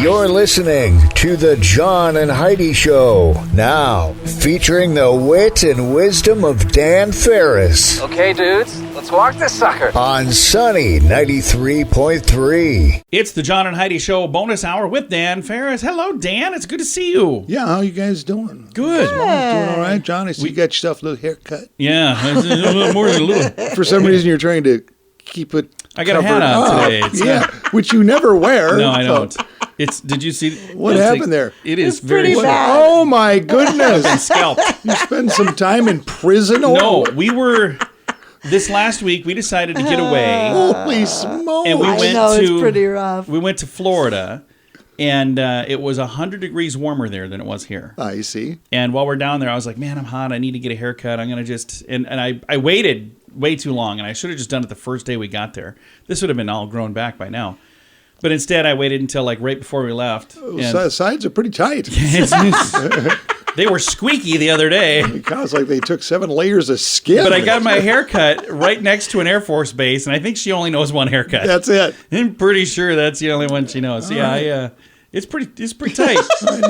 You're listening to the John and Heidi Show. Now, featuring the wit and wisdom of Dan Ferris. Okay, dudes, let's walk this sucker. On Sunny 93.3. It's the John and Heidi Show bonus hour with Dan Ferris. Hello, Dan. It's good to see you. Yeah, how you guys doing? Good. Doing all right, John? I see you got yourself a little haircut. Yeah, a little more than a little. For some reason, you're trying to keep it I got covered a hat on up. today. It's Yeah, which you never wear. No, I don't. Did you see? What happened there? It is It's pretty very bad. Oh, my goodness. scalped. You spend some time in prison? No, we were. This last week, we decided to get away. Holy smokes. And we I went know, to, it's pretty rough. We went to Florida, and it was 100 degrees warmer there than it was here. I see. And while we're down there, I was like, man, I'm hot. I need to get a haircut. I'm going to just... And I waited way too long, and I should have just done it the first day we got there. This would have been all grown back by now. But instead, I waited until like right before we left. Sides are pretty tight. They were squeaky the other day. It sounds like they took 7 layers of skin. But I got my haircut right next to an Air Force base, and I think she only knows one haircut. That's it. I'm pretty sure that's the only one she knows. It's pretty tight.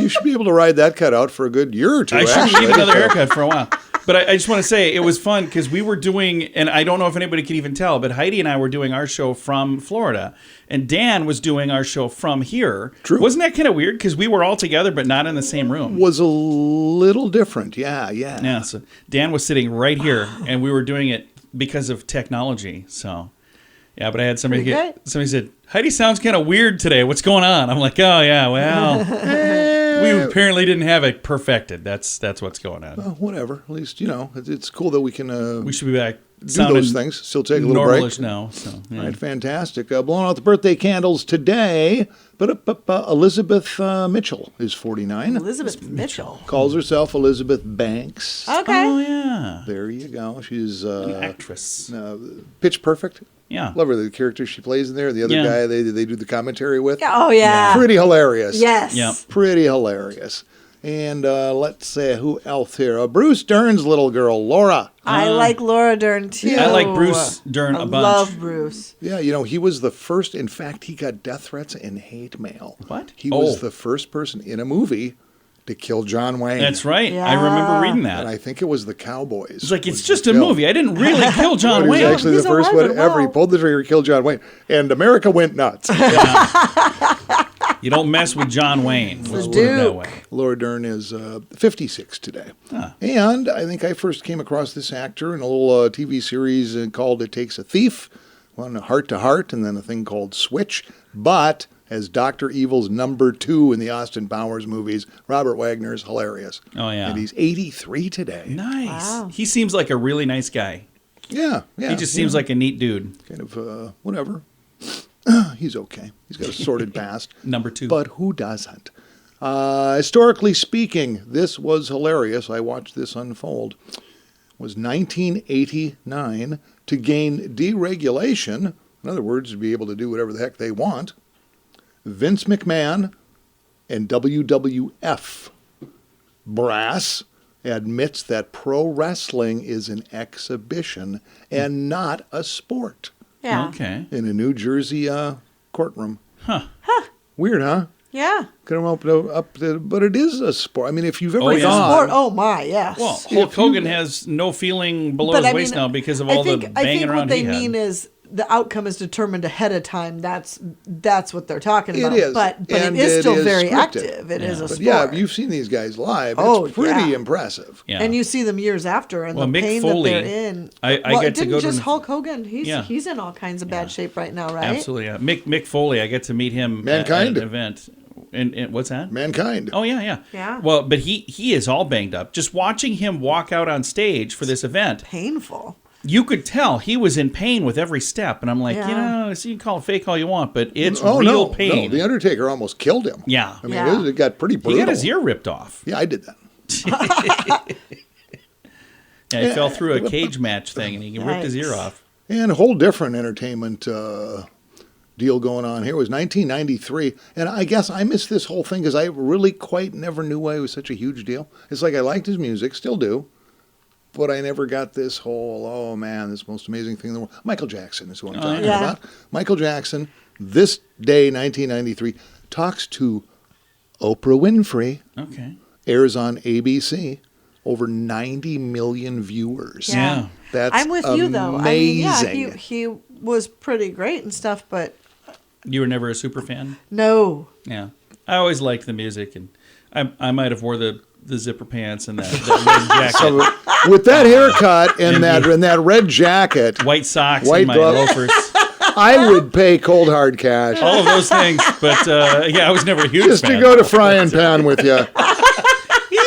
You should be able to ride that cut out for a good year or two. I should actually. need another haircut for a while. But I just want to say, it was fun because we were doing, and I don't know if anybody can even tell, but Heidi and I were doing our show from Florida, and Dan was doing our show from here. True. Wasn't that kind of weird? Because we were all together, but not in the same room. Was a little different. Yeah. Yeah, so Dan was sitting right here, and we were doing it because of technology. So, yeah, but I had somebody said, Heidi sounds kind of weird today. What's going on? I'm like, oh, yeah, well... We apparently didn't have it perfected. That's what's going on. Well, whatever. At least, it's cool that we can We should be back. do those things. Still take a little break. Now. So, yeah. All right, fantastic. Blowing out the birthday candles today. But Elizabeth Mitchell is 49. Elizabeth Mitchell. Calls herself Elizabeth Banks. Okay. Oh, yeah. There you go. She's An actress. Pitch Perfect. Yeah. Love her, the character she plays in there. The other guy they do the commentary with. Yeah, oh, yeah. Pretty hilarious. Yes. Yeah. Pretty hilarious. And let's say, who else here? Bruce Dern's little girl, Laura. I like Laura Dern, too. I like Bruce Dern a bunch. I love Bruce. Yeah, he was the first. In fact, he got death threats and hate mail. What? He was the first person in a movie to kill John Wayne. That's right. Yeah. I remember reading that. And I think it was the Cowboys. It's like, it's just a movie. I didn't really kill John He was Wayne. actually He's the first alive one and ever. He well. pulled the trigger, killed John Wayne. And America went nuts. You don't mess with John Wayne. Let's put it that Duke. way. Laura Dern is 56 today. Huh. And I think I first came across this actor in a little TV series called It Takes a Thief, one Heart to Heart, and then a thing called Switch. But as Dr. Evil's number 2 in the Austin Powers movies, Robert Wagner is hilarious. Oh, yeah. And he's 83 today. Nice. Wow. He seems like a really nice guy. Yeah. He just seems like a neat dude. kind of, whatever. He's okay. He's got a sordid past. Number 2. But who doesn't? Historically speaking, this was hilarious. I watched this unfold. It was 1989 to gain deregulation. In other words, to be able to do whatever the heck they want. Vince McMahon and WWF brass admits that pro wrestling is an exhibition and not a sport Yeah. Okay. in a New Jersey courtroom. Huh. Weird, huh? Yeah. Could have up to, but it is a sport. I mean, if you've ever Oh, yeah. gone, Sport. Oh, my, yes. Well, Hulk Hogan has no feeling below But his I waist mean, now because of all the banging I think around what they he had. mean is the outcome is determined ahead of time. That's what they're talking about. It is. But And it is still is very scripted. active. It is a but sport. yeah, you've seen these guys live. Oh, It's pretty yeah. impressive. Yeah. And you see them years after and Well, the Mick pain Foley, that they're in. I well, get it to didn't go to just an- Hulk Hogan. He's Yeah. he's in all kinds of bad shape right now, right? Absolutely. Yeah. Mick Foley, I get to meet him Mankind. at an event. And what's that? Mankind. Oh, yeah. Yeah. Well, but he is all banged up. Just watching him walk out on stage for this event, Painful. you could tell he was in pain with every step. And I'm like, Yeah. so you can call it fake all you want, but it's Oh, real no, pain. No, the Undertaker almost killed him. Yeah. I mean, Yeah. it got pretty brutal. He got his ear ripped off. Yeah, I did that. Yeah, he fell through a cage match thing and he ripped his ear Yikes. off. And a whole different entertainment deal going on here. It was 1993, and I guess I missed this whole thing because I really quite never knew why it was such a huge deal. It's like I liked his music, still do, but I never got this whole, oh man, this most amazing thing in the world. Michael Jackson is who I'm talking yeah. about. Michael Jackson, this day, 1993, talks to Oprah Winfrey. Okay. Airs on ABC. Over 90 million viewers. Yeah. That's I'm with you, though. amazing. I mean, yeah, he was pretty great and stuff, but... You were never a super fan? No. Yeah. I always liked the music, and I might have wore the zipper pants and that red jacket. So, with that haircut and that red jacket, White socks white and my gloves. loafers. I would pay cold hard cash All of those things. But, I was never a huge just fan. to go to Frying Pan with you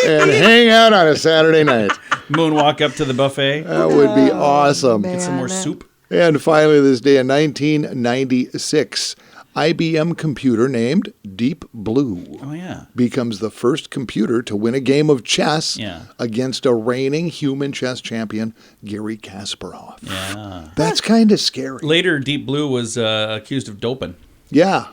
and hang out on a Saturday night. Moonwalk up to the buffet. That would be awesome. man. Get some more soup. And finally, this day in 1996, IBM computer named Deep Blue Oh, yeah. becomes the first computer to win a game of chess Yeah. against a reigning human chess champion, Garry Kasparov. Yeah. That's kind of scary. Later, Deep Blue was accused of doping. Yeah.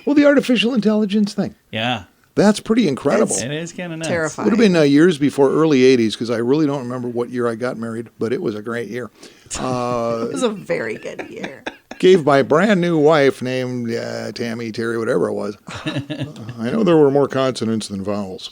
Well, the artificial intelligence thing. Yeah. That's pretty incredible. It is kind of nuts. Terrifying. Would have been years before early 80s because I really don't remember what year I got married, but it was a great year. It was a very good year. Gave my brand new wife named Tammy, Terry, whatever it was. I know there were more consonants than vowels.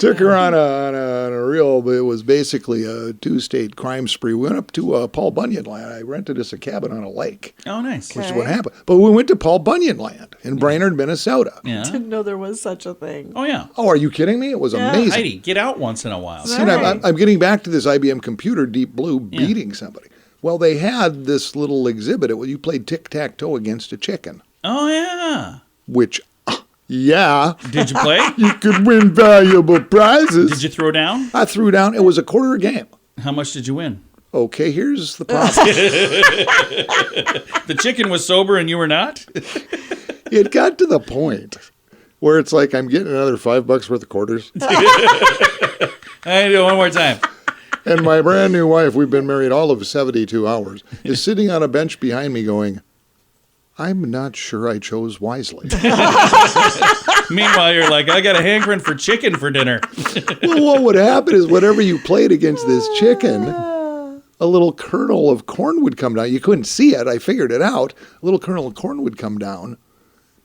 Took her on a real, it was basically a 2-state crime spree. We went up to Paul Bunyan Land. I rented us a cabin on a lake, Oh, nice. which is what happened. But we went to Paul Bunyan Land in Brainerd, Minnesota. Yeah. Didn't know there was such a thing. Oh, yeah. Oh, are you kidding me? It was amazing. Heidi, get out once in a while. See, and I'm getting back to this IBM computer, Deep Blue, beating somebody. Well, they had this little exhibit. You played tic-tac-toe against a chicken, Oh, yeah. which, yeah, Did you play? you could win valuable prizes. Did you throw down? I threw down. It was a quarter game. How much did you win? Okay, here's the problem. The chicken was sober and you were not? It got to the point where it's like I'm getting another $5 worth of quarters. I do it one more time. And my brand new wife, we've been married all of 72 hours, is sitting on a bench behind me going, I'm not sure I chose wisely. Meanwhile, you're like, I got a hankering for chicken for dinner. Well, what would happen is whenever you played against this chicken, a little kernel of corn would come down. You couldn't see it. I figured it out. A little kernel of corn would come down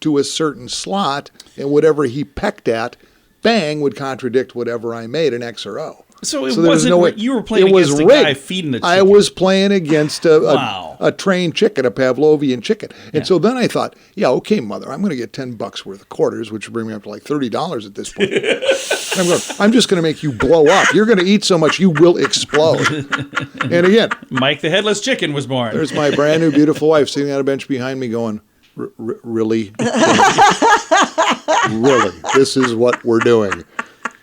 to a certain slot, and whatever he pecked at, bang, would contradict whatever I made, an X or O. So it there was wasn't no way. you were playing It was against a rigged. guy feeding the chicken. I was playing against Wow. a trained chicken, a Pavlovian chicken. And Yeah. so then I thought, yeah, okay, mother, I'm going to get $10 worth of quarters, which would bring me up to like $30 at this point. I'm just going to make you blow up. You're going to eat so much you will explode. And again, Mike the Headless Chicken was born. there's my brand new beautiful wife sitting on a bench behind me going, really? Really? This is what we're doing.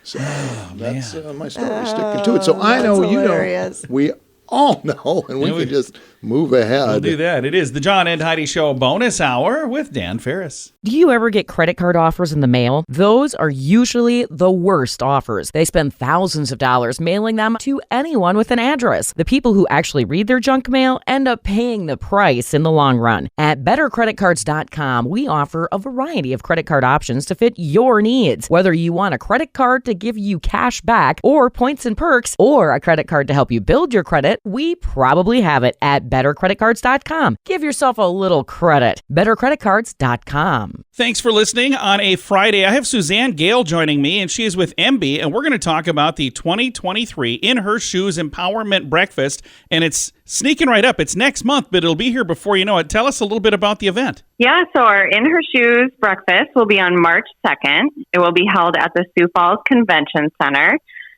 So that's my story, sticking to it. So I know, that's you hilarious. know, we all know, and we can just move ahead. We'll do that. It is the John and Heidi Show bonus hour with Dan Ferris. Do you ever get credit card offers in the mail? Those are usually the worst offers. They spend thousands of dollars mailing them to anyone with an address. The people who actually read their junk mail end up paying the price in the long run. At bettercreditcards.com, we offer a variety of credit card options to fit your needs. Whether you want a credit card to give you cash back or points and perks, or a credit card to help you build your credit, we probably have it at bettercreditcards.com. Give yourself a little credit. bettercreditcards.com. Thanks for listening on a Friday. I have Suzanne Gale joining me, and she is with EMBE, and we're going to talk about the 2023 In Her Shoes Empowerment Breakfast, and it's sneaking right up. It's next month, but it'll be here before you know it. Tell us a little bit about the event. Yeah, so our In Her Shoes breakfast will be on March 2nd. It will be held at the Sioux Falls Convention Center.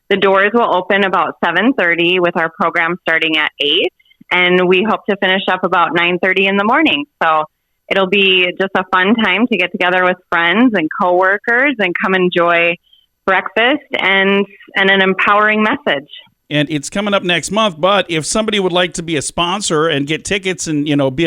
The doors will open about 7:30 with our program starting at 8, and we hope to finish up about 9:30 in the morning. So it'll be just a fun time to get together with friends and coworkers and come enjoy breakfast and an empowering message. And it's coming up next month, but if somebody would like to be a sponsor and get tickets and, you know, be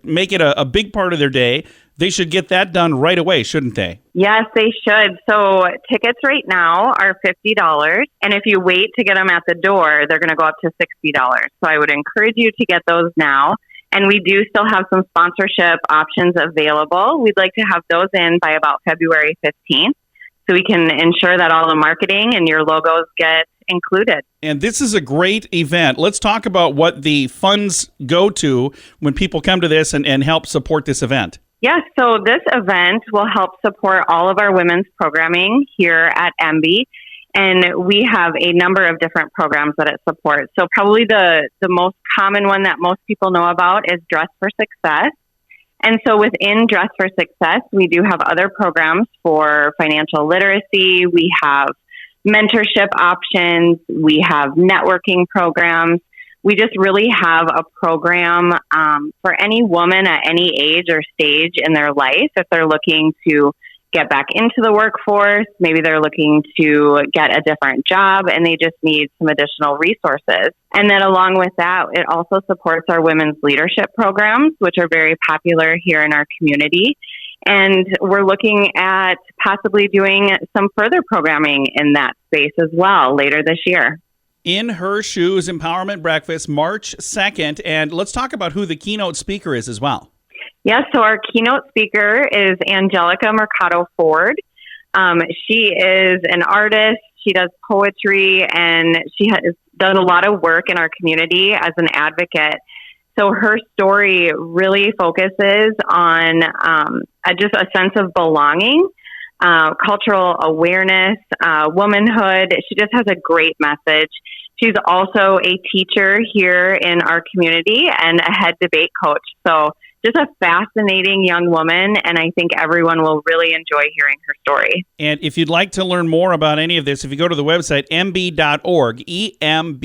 make it a big part of their day, they should get that done right away, shouldn't they? Yes, they should. So tickets right now are $50. And if you wait to get them at the door, they're going to go up to $60. So I would encourage you to get those now. And we do still have some sponsorship options available. We'd like to have those in by about February 15th. so we can ensure that all the marketing and your logos get included. And this is a great event. Let's talk about what the funds go to when people come to this and help support this event. Yes, so this event will help support all of our women's programming here at EMBE. And we have a number of different programs that it supports. So probably the most common one that most people know about is Dress for Success. And so within Dress for Success, we do have other programs for financial literacy. We have mentorship options. We have networking programs. We just really have a program for any woman at any age or stage in their life if they're looking to get back into the workforce. Maybe they're looking to get a different job and they just need some additional resources. And then along with that, it also supports our women's leadership programs, which are very popular here in our community. And we're looking at possibly doing some further programming in that space as well later this year. In Her Shoes Empowerment Breakfast, March 2nd. And let's talk about who the keynote speaker is as well. Yes, so our keynote speaker is Angelica Mercado Ford. She is an artist. She does poetry, and she has done a lot of work in our community as an advocate. So her story really focuses on just a sense of belonging, cultural awareness, womanhood. She just has a great message. She's also a teacher here in our community and a head debate coach. So just a fascinating young woman, and I think everyone will really enjoy hearing her story. And if you'd like to learn more about any of this, if you go to the website, embe.org, EMBE.org,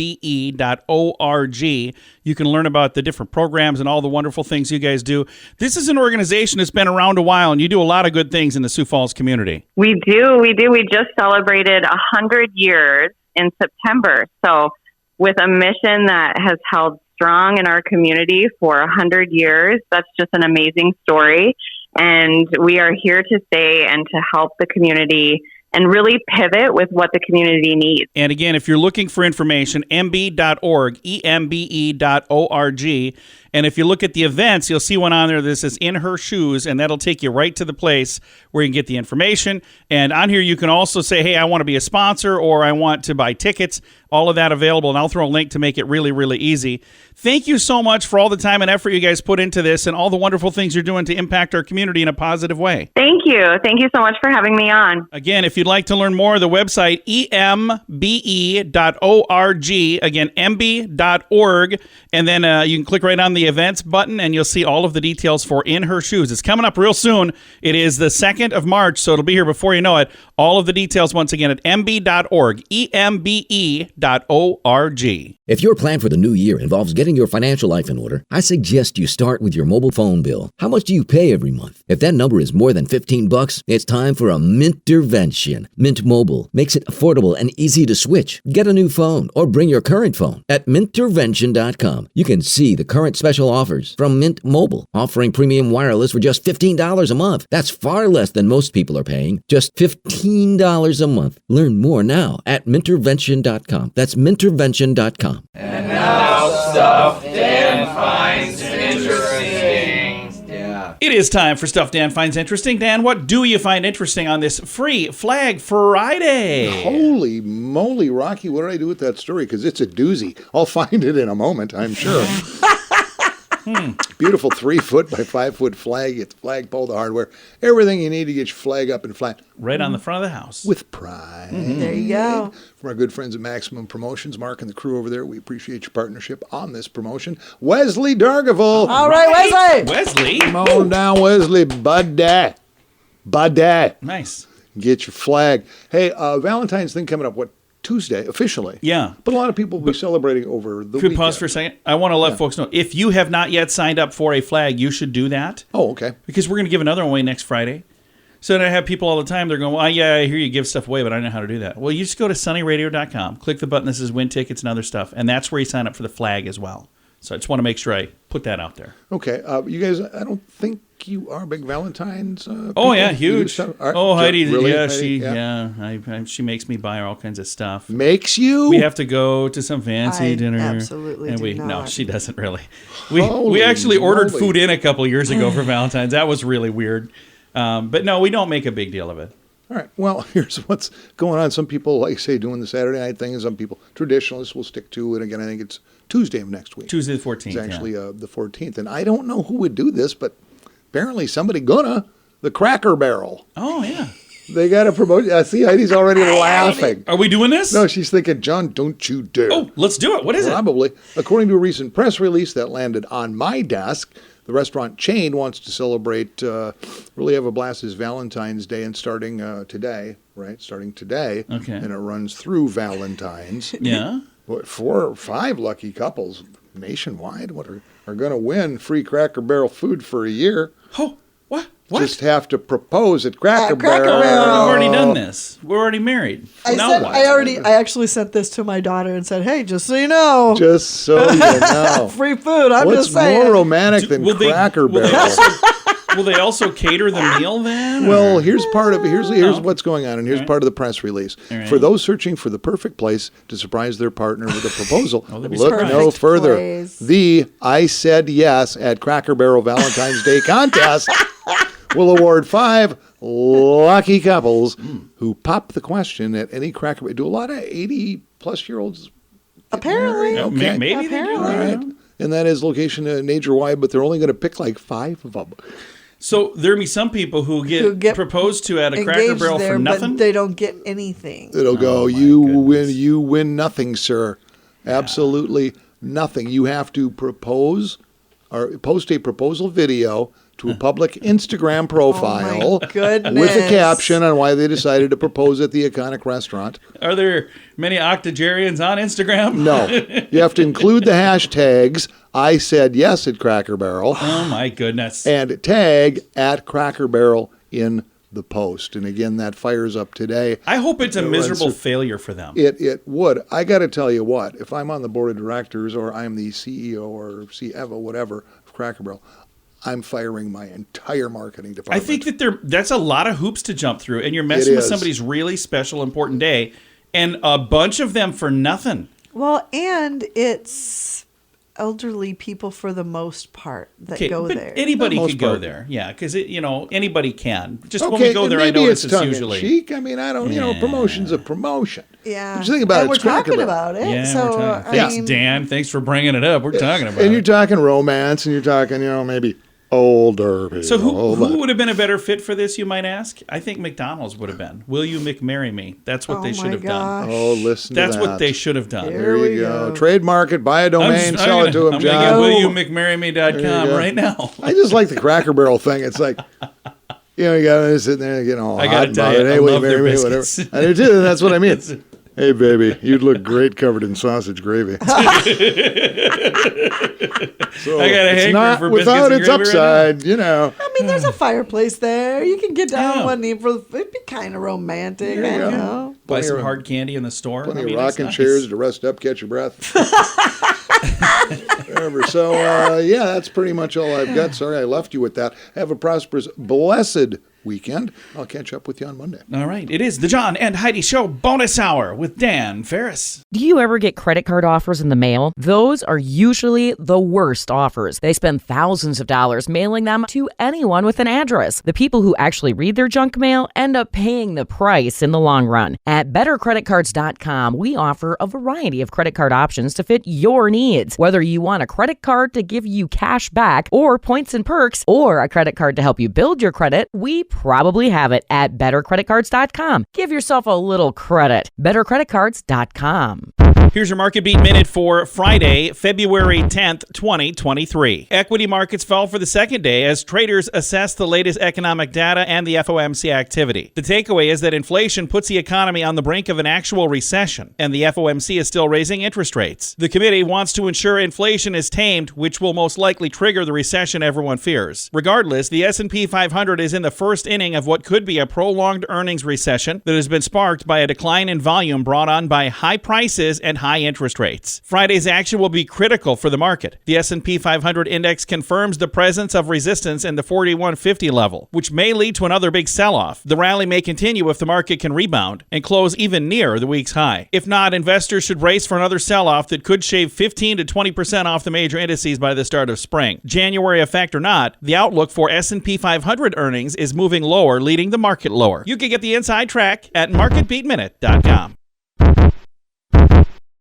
you can learn about the different programs and all the wonderful things you guys do. This is an organization that's been around a while, and you do a lot of good things in the Sioux Falls community. We do. We just celebrated 100 years in September. So with a mission that has held strong in our community for 100 years. That's just an amazing story. And we are here to stay and to help the community and really pivot with what the community needs. And again, if you're looking for information, embe.org, EMBE.org. And if you look at the events, you'll see one on there that says In Her Shoes, and that'll take you right to the place where you can get the information. And on here, you can also say, hey, I want to be a sponsor or I want to buy tickets. All of that available, and I'll throw a link to make it really, really easy. Thank you so much for all the time and effort you guys put into this and all the wonderful things you're doing to impact our community in a positive way. Thank you. Thank you so much for having me on. Again, if you'd like to learn more, the website, embe.org. Again, embe.org. And then you can click right on the events button, and you'll see all of the details for In Her Shoes. It's coming up real soon. It is the 2nd of March, so it'll be here before you know it. All of the details, once again, at embe.org, EMBE.org. If your plan for the new year involves getting your financial life in order, I suggest you start with your mobile phone bill. How much do you pay every month? If that number is more than $15, it's time for a Mintervention. Mint Mobile makes it affordable and easy to switch. Get a new phone or bring your current phone. At Mintervention.com, you can see the current special offers from Mint Mobile, offering premium wireless for just $15 a month. That's far less than most people are paying. Just $15 a month. Learn more now at Mintervention.com. That's Mintervention.com. And now, stuff Dan finds interesting. Yeah. It is time for Stuff Dan Finds Interesting. Dan, what do you find interesting on this Free Flag Friday? Holy moly, Rocky, what did I do with that story? Because it's a doozy. I'll find it in a moment, I'm sure. Beautiful 3-foot by 5-foot flag. It's flagpole, the hardware. Everything you need to get your flag up and flat. Right on the front of the house. With pride. There you go. From our good friends at Maximum Promotions, Mark and the crew over there, we appreciate your partnership on this promotion. Wesley Dargaville. All right, Wesley. Wesley. Come on down, Wesley. Buddy. Nice. Get your flag. Hey, Valentine's thing coming up, what, Tuesday, officially? Yeah. But a lot of people will be celebrating over the If we weekend. pause for a second, I want to let folks know, if you have not yet signed up for a flag, you should do that. Oh, okay. Because we're going to give another one away next Friday. So then I have people all the time, they're going, well, yeah, I hear you give stuff away, but I don't know how to do that. Well, you just go to sunnyradio.com, click the button that says win tickets and other stuff, and that's where you sign up for the flag as well. So I just want to make sure I put that out there. Okay. You guys, I don't think you are big Valentine's people. Oh, yeah, You do huge. stuff? All right. Oh, Heidi, Really, yeah, Heidi? she makes me buy her all kinds of stuff. Makes you? We have to go to some fancy I dinner. absolutely and do No, not. she doesn't really. We Holy actually ordered moly. food in a couple of years ago for Valentine's. That was really weird. But no, we don't make a big deal of it. All right. Well, here's what's going on. Some people, like say, doing the Saturday night thing, and some people, traditionalists, will stick to it. Again, I think it's Tuesday of next week. Tuesday the 14th. It's actually the 14th. And I don't know who would do this, but apparently somebody gonna. The Cracker Barrel. Oh, yeah. They got to promote. See, Heidi's already laughing. Are we doing this? No, she's thinking, John, don't you dare. Oh, let's do it. What is Probably. According to a recent press release that landed on my desk, the restaurant chain wants to celebrate, really have a blast this Valentine's Day, and starting today, right? Starting today. Okay. And it runs through Valentine's. Yeah. 4 or 5 lucky couples nationwide are going to win free Cracker Barrel food for a year. Oh, what? Just have to propose at Cracker Cracker Barrel. Barrel. We've already done this. We're already married. Now what? I actually sent this to my daughter and said, hey, just so you know. Just so you know. Free food. I'm What's just saying. more romantic than Cracker Barrel? Will they also cater the meal then? Well, here's part of it. Here's what's going on, and here's part of the press release. Right. For those searching for the perfect place to surprise their partner with a proposal, they'd be look surprised. no further. Place. The I Said Yes at Cracker Barrel Valentine's Day contest will award 5 lucky couples who pop the question at any Cracker Barrel. Do a lot of 80-plus-year-olds Apparently. get married? Okay. Maybe they do. All right. And that is location nature-wide, but they're only going to pick like 5 of them. So there be some people who get proposed to at a Cracker Engaged Barrel there, for nothing? but they don't get anything. It'll go, you win nothing, sir. Absolutely nothing. You have to propose or post a proposal video to a public Instagram profile my goodness. with a caption on why they decided to propose at the iconic restaurant. Are there many octogenarians on Instagram? No. You have to include the hashtags I said yes at Cracker Barrel Oh, my goodness. and tag at Cracker Barrel in the post. And again, that fires up today. I hope it's a miserable failure for them. It would. I got to tell you what, if I'm on the board of directors or I'm the CEO or CFO, whatever, of Cracker Barrel, I'm firing my entire marketing I department. think that that's a lot of hoops to jump through, and you're messing with is. somebody's really special, important day, and a bunch of them for nothing. Well, and it's elderly people for the most part that go but there. Anybody For the could most go part. there. Yeah, because anybody can. Just okay, when we go there, I maybe notice it's it's tongue usually. in cheek. I mean, I don't. Promotion's a promotion. Yeah. But you think about and it, we're it's Cracker talking Barrel. about it. Yeah, so, we're talking. I Thanks, mean, Dan. Thanks for bringing it up. We're talking about And you're it. talking romance, and you're talking, maybe older people. So who would have been a better fit for this, you might ask? I think McDonald's would have been. Will you McMarry me? That's what they should have done. Oh, listen That's to that. what they should have done. Here There we you go. go. Trademark it, buy a domain, sell it to him, I'm John. going to get willyoumcmarryme.com go. right now. I just like the Cracker Barrel thing. It's like, you got sitting there getting all I hot gotta tell about you, it. Hey, I will you love their marry me? Whatever. biscuits. I do too. That's what I mean. Hey, baby, you'd look great covered in sausage gravy. So I got a it's hankering not for without biscuits its and gravy right upside, I mean, there's a fireplace there. You can get down Yeah. one knee it'd be kind of romantic. There you I go. know. Buy Plenty some of- hard candy in the store. Plenty I mean, of that's rocking nice. chairs to rest up, catch your breath. Whatever. So, that's pretty much all I've got. Sorry I left you with that. Have a prosperous, blessed weekend. I'll catch up with you on Monday. All right. It is the John and Heidi Show bonus hour with Dan Ferris. Do you ever get credit card offers in the mail? Those are usually the worst offers. They spend thousands of dollars mailing them to anyone with an address. The people who actually read their junk mail end up paying the price in the long run. At bettercreditcards.com, we offer a variety of credit card options to fit your needs. Whether you want a credit card to give you cash back or points and perks, or a credit card to help you build your credit, we probably have it at bettercreditcards.com. Give yourself a little credit. bettercreditcards.com. Here's your Market Beat Minute for Friday, February 10th, 2023. Equity markets fell for the second day as traders assess the latest economic data and the FOMC activity. The takeaway is that inflation puts the economy on the brink of an actual recession, and the FOMC is still raising interest rates. The committee wants to ensure inflation is tamed, which will most likely trigger the recession everyone fears. Regardless, the S&P 500 is in the first inning of what could be a prolonged earnings recession that has been sparked by a decline in volume brought on by high prices and high interest rates. Friday's action will be critical for the market. The S&P 500 index confirms the presence of resistance in the 4150 level, which may lead to another big sell-off. The rally may continue if the market can rebound and close even near the week's high. If not, investors should brace for another sell-off that could shave 15 to 20% off the major indices by the start of spring. January effect or not, the outlook for S&P 500 earnings is moving moving lower, leading the market lower. You can get the inside track at marketbeatminute.com.